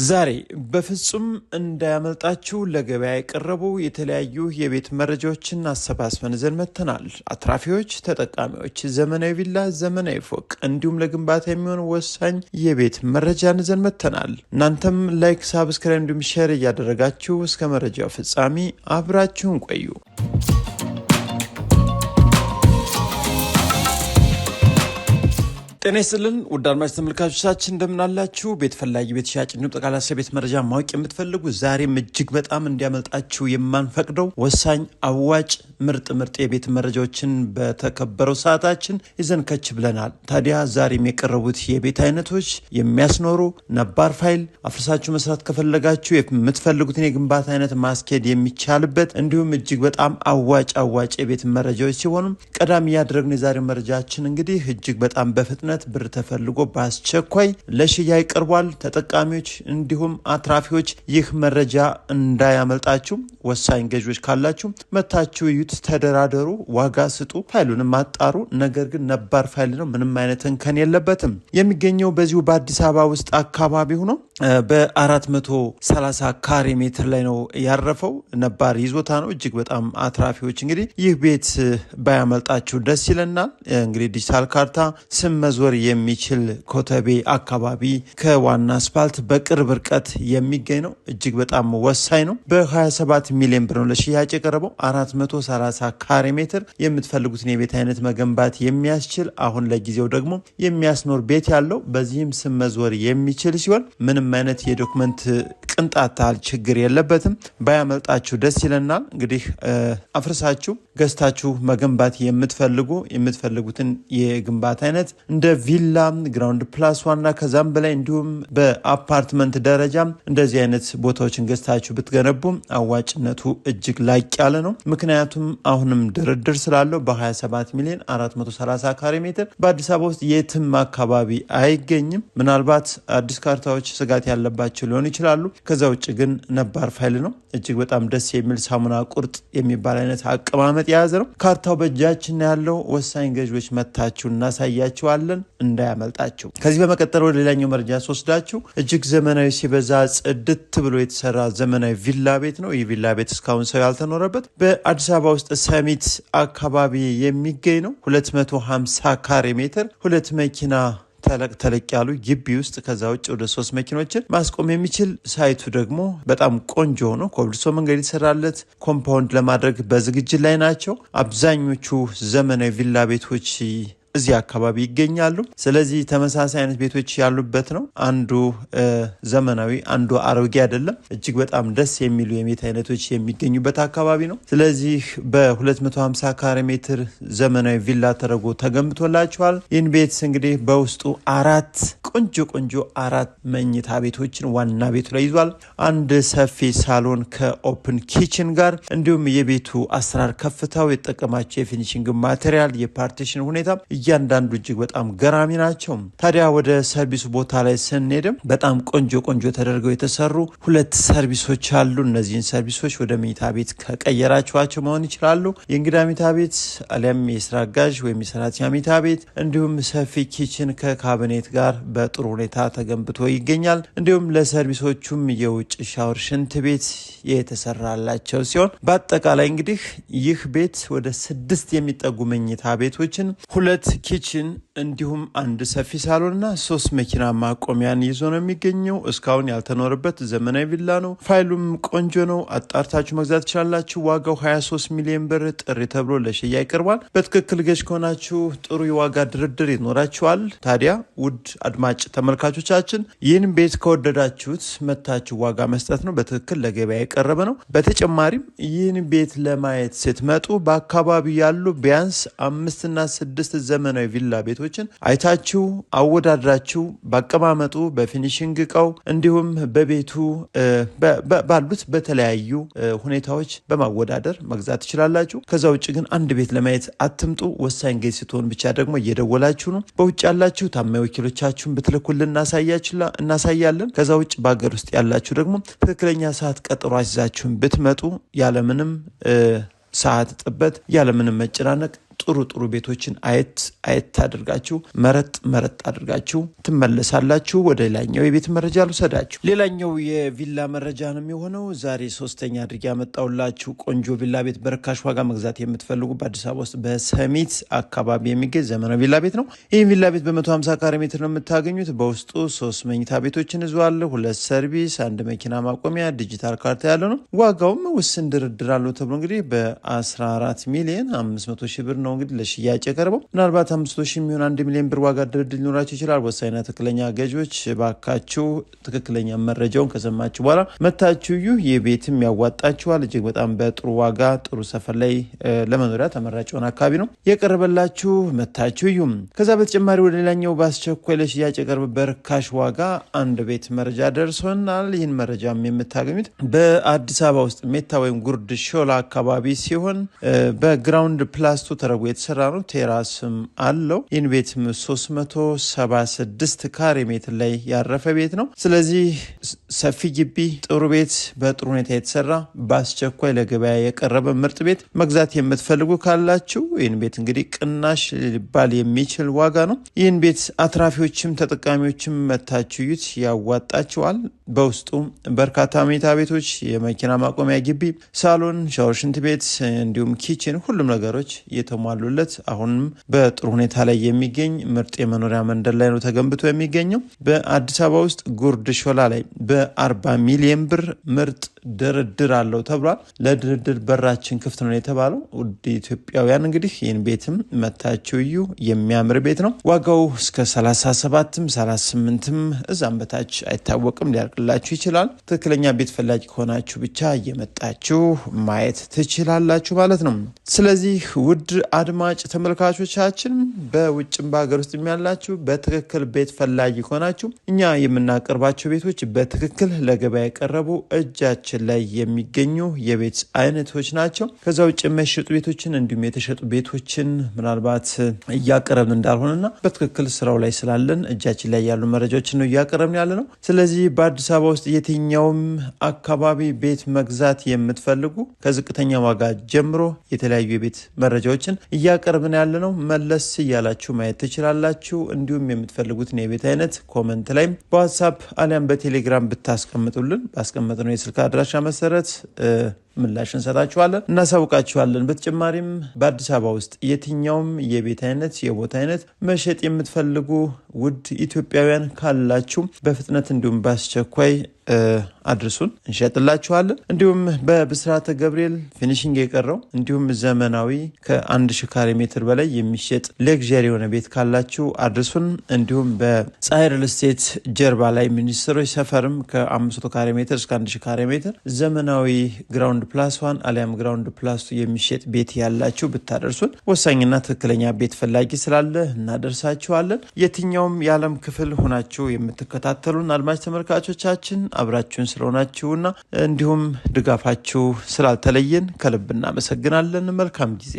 ዛሬ በፍጹም እንዳያመልጣችሁ ለገበያ የቀረቡ የተለያዩ የቤት መረጃዎችን አሰባስበን ይዘን መጥተናል። አትራፊዎች፣ ተጠቃሚዎች፣ ዘመናዊ ቪላ፣ ዘመናዊ ፎቅ እንዲሁም ለግንባታ የሚሆን ወሳኝ የቤት መረጃን ይዘን መጥተናል። እናንተም ላይክ፣ ሳብስክራይብ እንዲሁም ሼር እያደረጋችሁ እስከ መረጃው ፍጻሜ አብራችሁን ቆዩ። ጤና ይስጥልን ውድ አድማጭ ተመልካቾቻችን እንደምናላችሁ። ቤት ፈላጊ፣ ቤት ሻጭ እንዲሁም ጠቅላላ ቤት መረጃ ማወቅ የምትፈልጉ ዛሬም እጅግ በጣም እንዲያመልጣችሁ የማንፈቅደው ወሳኝ አዋጭ ምርጥ የቤት መረጃዎችን በተከበረው ሰዓታችን ይዘን ከች ብለናል። ታዲያ ዛሬም የቀረቡት የቤት አይነቶች የሚያስኖሩ ነባር ፋይል አፍርሳችሁ መስራት ከፈለጋችሁ የምትፈልጉትን የግንባታ አይነት ማስኬድ የሚቻልበት እንዲሁም እጅግ በጣም አዋጭ የቤት መረጃዎች ሲሆኑ ቀዳሚ ያደረግነው የዛሬው መረጃችን እንግዲህ እጅግ በጣም በፍጥነት ብር ተፈልጎ በአስቸኳይ ለሽያጭ ቀርቧል። ተጠቃሚዎች እንዲሁም አትራፊዎች ይህ መረጃ እንዳያመልጣችሁ። ወሳኝ ገዢዎች ካላችሁ መታችሁ እዩት፣ ተደራደሩ፣ ዋጋ ስጡ፣ ፋይሉንም አጣሩ። ነገር ግን ነባር ፋይል ነው፣ ምንም አይነት እንከን የለበትም። የሚገኘው በዚሁ በአዲስ አበባ ውስጥ አካባቢ ሆኖ በ430 ካሬ ሜትር ላይ ነው ያረፈው። ነባር ይዞታ ነው። እጅግ በጣም አትራፊዎች እንግዲህ ይህ ቤት ባያመልጣችሁ ደስ ይለናል። እንግዲህ ዲጂታል ካርታ ስም መዞር የሚችል ኮተቤ አካባቢ ከዋና አስፓልት በቅርብ ርቀት የሚገኝ ነው። እጅግ በጣም ወሳኝ ነው። በ27 ሚሊዮን ብር ነው ለሽያጭ የቀረበው። 430 ካሬ ሜትር የምትፈልጉትን የቤት አይነት መገንባት የሚያስችል አሁን ለጊዜው ደግሞ የሚያስኖር ቤት ያለው በዚህም ስም መዞር የሚችል ሲሆን ምንም አይነት የዶክመንት ቅንጣት ችግር የለበትም። ባያመልጣችሁ ደስ ይለናል። እንግዲህ አፍርሳችሁ ገዝታችሁ መገንባት የምትፈልጉትን የግንባታ አይነት እንደ ቪላ፣ ግራውንድ ፕላስ ዋና ከዛም በላይ እንዲሁም በአፓርትመንት ደረጃም እንደዚህ አይነት ቦታዎችን ገዝታችሁ ብትገነቡ አዋጭነቱ እጅግ ላቅ ያለ ነው። ምክንያቱም አሁንም ድርድር ስላለው በ27 ሚሊዮን 430 ካሬ ሜትር በአዲስ አበባ ውስጥ የትም አካባቢ አይገኝም። ምናልባት አዲስ ካርታዎች ስጋት ያለባቸው ሊሆኑ ይችላሉ። ከዛ ውጭ ግን ነባር ፋይል ነው። እጅግ በጣም ደስ የሚል ሳሙና ቁርጥ የሚባል አይነት አቀማመጥ የያዘ ነው። ካርታው በእጃችን ያለው ወሳኝ ገዢዎች መታችሁ እናሳያችኋለን፣ እንዳያመልጣችሁ። ከዚህ በመቀጠል ወደ ሌላኛው መረጃ ስወስዳችሁ እጅግ ዘመናዊ ሲበዛ ጽድት ብሎ የተሰራ ዘመናዊ ቪላ ቤት ነው። ይህ ቪላ ቤት እስካሁን ሰው ያልተኖረበት በአዲስ አበባ ውስጥ ሰሚት አካባቢ የሚገኝ ነው። 250 ካሬ ሜትር፣ 2 መኪና ተለቅ ያሉ ግቢ ውስጥ ከዛ ውጭ ወደ 3 መኪኖችን ማስቆም የሚችል ሳይቱ ደግሞ በጣም ቆንጆ ሆኖ ኮብልስቶ መንገድ የተሰራለት ኮምፓውንድ ለማድረግ በዝግጅት ላይ ናቸው። አብዛኞቹ ዘመናዊ ቪላ ቤቶች እዚህ አካባቢ ይገኛሉ። ስለዚህ ተመሳሳይ አይነት ቤቶች ያሉበት ነው። አንዱ ዘመናዊ አንዱ አሮጌ አይደለም። እጅግ በጣም ደስ የሚሉ የቤት አይነቶች የሚገኙበት አካባቢ ነው። ስለዚህ በ250 ካሬ ሜትር ዘመናዊ ቪላ ተደርጎ ተገንብቶላችኋል። ይህን ቤት እንግዲህ በውስጡ ቆንጆ 4 መኝታ ቤቶችን ዋና ቤቱ ላይ ይዟል። አንድ ሰፊ ሳሎን ከኦፕን ኪችን ጋር እንዲሁም የቤቱ አሰራር ከፍታው የተጠቀማቸው የፊኒሽንግ ማቴሪያል የፓርቲሽን ሁኔታ እያንዳንዱ እጅግ በጣም ገራሚ ናቸው። ታዲያ ወደ ሰርቪሱ ቦታ ላይ ስንሄድም በጣም ቆንጆ ተደርገው የተሰሩ 2 ሰርቪሶች አሉ። እነዚህን ሰርቪሶች ወደ መኝታ ቤት ከቀየራችኋቸው መሆን ይችላሉ። የእንግዳ መኝታ ቤት አሊያም የስራ አጋዥ ወይም የሰራተኛ መኝታ ቤት እንዲሁም ሰፊ ኪችን ከካቢኔት ጋር በጥሩ ሁኔታ ተገንብቶ ይገኛል። እንዲሁም ለሰርቪሶቹም የውጭ ሻወር፣ ሽንት ቤት የተሰራላቸው ሲሆን በአጠቃላይ እንግዲህ ይህ ቤት ወደ 6 የሚጠጉ መኝታ ቤቶችን 2 ኪችን እንዲሁም አንድ ሰፊ ሳሎንና 3 መኪና ማቆሚያን ይዞ ነው የሚገኘው። እስካሁን ያልተኖረበት ዘመናዊ ቪላ ነው። ፋይሉም ቆንጆ ነው። አጣርታችሁ መግዛት ትችላላችሁ። ዋጋው 23 ሚሊዮን ብር ጥሪ ተብሎ ለሽያጭ ይቀርባል። በትክክል ገዥ ከሆናችሁ ጥሩ የዋጋ ድርድር ይኖራችኋል። ታዲያ ውድ አድማጭ ተመልካቾቻችን ይህን ቤት ከወደዳችሁት መታችሁ ዋጋ መስጠት ነው። በትክክል ለገበያ የቀረበ ነው። በተጨማሪም ይህን ቤት ለማየት ስትመጡ በአካባቢው ያሉ ቢያንስ 5 እና 6 ዘመናዊ ቪላ ቤቶችን አይታችሁ አወዳድራችሁ በአቀማመጡ፣ በፊኒሽንግ እቃው እንዲሁም በቤቱ ባሉት በተለያዩ ሁኔታዎች በማወዳደር መግዛት ትችላላችሁ። ከዛ ውጭ ግን አንድ ቤት ለማየት አትምጡ። ወሳኝ ገዥ ስትሆን ብቻ ደግሞ እየደወላችሁ ነው። በውጭ ያላችሁ ታማኝ ወኪሎቻችሁን ብትልኩልን እናሳያለን። ከዛ ውጭ በሀገር ውስጥ ያላችሁ ደግሞ ትክክለኛ ሰዓት ቀጠሮ አስይዛችሁን ብትመጡ ያለምንም ሰዓት ጥበት ያለምንም መጨናነቅ ጥሩ ቤቶችን አየት አድርጋችሁ መረጥ አድርጋችሁ ትመለሳላችሁ። ወደ ሌላኛው የቤት መረጃ ልውሰዳችሁ። ሌላኛው የቪላ መረጃ ነው የሚሆነው። ዛሬ ሶስተኛ አድርጌ ያመጣውላችሁ ቆንጆ ቪላ ቤት በርካሽ ዋጋ መግዛት የምትፈልጉ በአዲስ አበባ ውስጥ በሰሚት አካባቢ የሚገኝ ዘመናዊ ቪላ ቤት ነው። ይህ ቪላ ቤት በ150 ካሬ ሜትር ነው የምታገኙት። በውስጡ 3 መኝታ ቤቶችን ይዟል። 2 ሰርቪስ፣ 1 መኪና ማቆሚያ፣ ዲጂታል ካርታ ያለው ነው። ዋጋውም ውስን ድርድር አለው ተብሎ እንግዲህ በ14 ሚሊዮን 500 ሺህ ብር ነው እንግዲህ ለሽያጭ የቀረበው። ምናልባት 500 ሺህ የሚሆን 1 ሚሊዮን ብር ዋጋ ድርድር ሊኖራቸው ይችላል። ወሳኝና ትክክለኛ ገዢዎች ባካችሁ ትክክለኛ መረጃውን ከሰማችሁ በኋላ መታችሁ ይህ ቤትም ያዋጣችኋል። እጅግ በጣም በጥሩ ዋጋ ጥሩ ሰፈር ላይ ለመኖሪያ ተመራጭ የሆነ አካባቢ ነው የቀረበላችሁ። መታችሁ ከዛ በተጨማሪ ወደ ሌላኛው በአስቸኳይ ለሽያጭ የቀረበ በርካሽ ዋጋ አንድ ቤት መረጃ ደርሶናል። ይህን መረጃም የምታገኙት በአዲስ አበባ ውስጥ ሜታ ወይም ጉርድ ሾላ አካባቢ ሲሆን በግራውንድ ፕላስቱ ተደርጎ የተሰራ ነው። ቴራስም አለው። ይህን ቤትም 376 ካሬ ሜትር ላይ ያረፈ ቤት ነው። ስለዚህ ሰፊ ግቢ፣ ጥሩ ቤት፣ በጥሩ ሁኔታ የተሰራ በአስቸኳይ ለገበያ የቀረበ ምርጥ ቤት መግዛት የምትፈልጉ ካላችሁ ይህን ቤት እንግዲህ ቅናሽ ሊባል የሚችል ዋጋ ነው። ይህን ቤት አትራፊዎችም ተጠቃሚዎችም መታችሁ ዩት ያዋጣችኋል። በውስጡ በርካታ መኝታ ቤቶች፣ የመኪና ማቆሚያ ግቢ፣ ሳሎን፣ ሻወር፣ ሽንት ቤት እንዲሁም ኪችን ሁሉም ነገሮች የተሟሉለት አሁንም በጥሩ ሁኔታ ላይ የሚገኝ ምርጥ የመኖሪያ መንደር ላይ ነው ተገንብቶ የሚገኘው። በአዲስ አበባ ውስጥ ጉርድ ሾላ ላይ በ40 ሚሊዮን ብር ምርጥ ድርድር አለው ተብሏል። ለድርድር በራችን ክፍት ነው የተባለው። ውድ ኢትዮጵያውያን እንግዲህ ይህን ቤትም መታችሁ እዩ። የሚያምር ቤት ነው። ዋጋው እስከ 37ም 38ም እዛም በታች አይታወቅም ሊያልቅላችሁ ይችላል። ትክክለኛ ቤት ፈላጊ ከሆናችሁ ብቻ እየመጣችሁ ማየት ትችላላችሁ ማለት ነው። ስለዚህ ውድ አድማጭ ተመልካቾቻችን በውጭም በሀገር ውስጥ ያላችሁ በትክክል ቤት ፈላጊ ከሆናችሁ እኛ የምናቀርባቸው ቤቶች በትክክል ለገበያ የቀረቡ እጃችን ላይ የሚገኙ የቤት አይነቶች ናቸው። ከዛ ውጭ የሚሸጡ ቤቶችን እንዲሁም የተሸጡ ቤቶችን ምናልባት እያቀረብን እንዳልሆነና በትክክል ስራው ላይ ስላለን እጃችን ላይ ያሉ መረጃዎችን ነው እያቀረብን ያለ ነው። ስለዚህ በአዲስ አበባ ውስጥ የትኛውም አካባቢ ቤት መግዛት የምትፈልጉ ከዝቅተኛ ዋጋ ጀምሮ የተለያዩ የቤት መረጃዎችን እያቀረብን ያለ ነው። መለስ እያላችሁ ማየት ትችላላችሁ። እንዲሁም የምትፈልጉትን የቤት አይነት ኮመንት ላይ በዋትስአፕ አሊያም በቴሌግራም ብታስቀምጡልን ባስቀመጥነው የስልክ አድራሻ መሰረት ምላሽ እንሰጣችኋለን፣ እናሳውቃችኋለን። በተጨማሪም በአዲስ አበባ ውስጥ የትኛውም የቤት አይነት የቦታ አይነት መሸጥ የምትፈልጉ ውድ ኢትዮጵያውያን ካላችሁ በፍጥነት እንዲሁም በአስቸኳይ አድርሱን፣ እንሸጥላችኋለን። እንዲሁም በብስራተ ገብርኤል ፊኒሽንግ የቀረው እንዲሁም ዘመናዊ ከ1000 ካሬ ሜትር በላይ የሚሸጥ ሌክዠሪ የሆነ ቤት ካላችሁ አድርሱን። እንዲሁም በፀሐይ ሪል ስቴት ጀርባ ላይ ሚኒስትሮች ሰፈርም ከ500 ካሬ ሜትር እስከ 1000 ካሬ ሜትር ዘመናዊ ግራውንድ ፕላስ 1 አሊያም ግራውንድ ፕላስ 2 የሚሸጥ ቤት ያላችሁ ብታደርሱን ወሳኝና ትክክለኛ ቤት ፈላጊ ስላለ እናደርሳችኋለን። የትኛውም የዓለም ክፍል ሆናችሁ የምትከታተሉን አድማጭ ተመልካቾቻችን አብራችሁን ስለሆናችሁና እንዲሁም ድጋፋችሁ ስላልተለየን ከልብ እናመሰግናለን። መልካም ጊዜ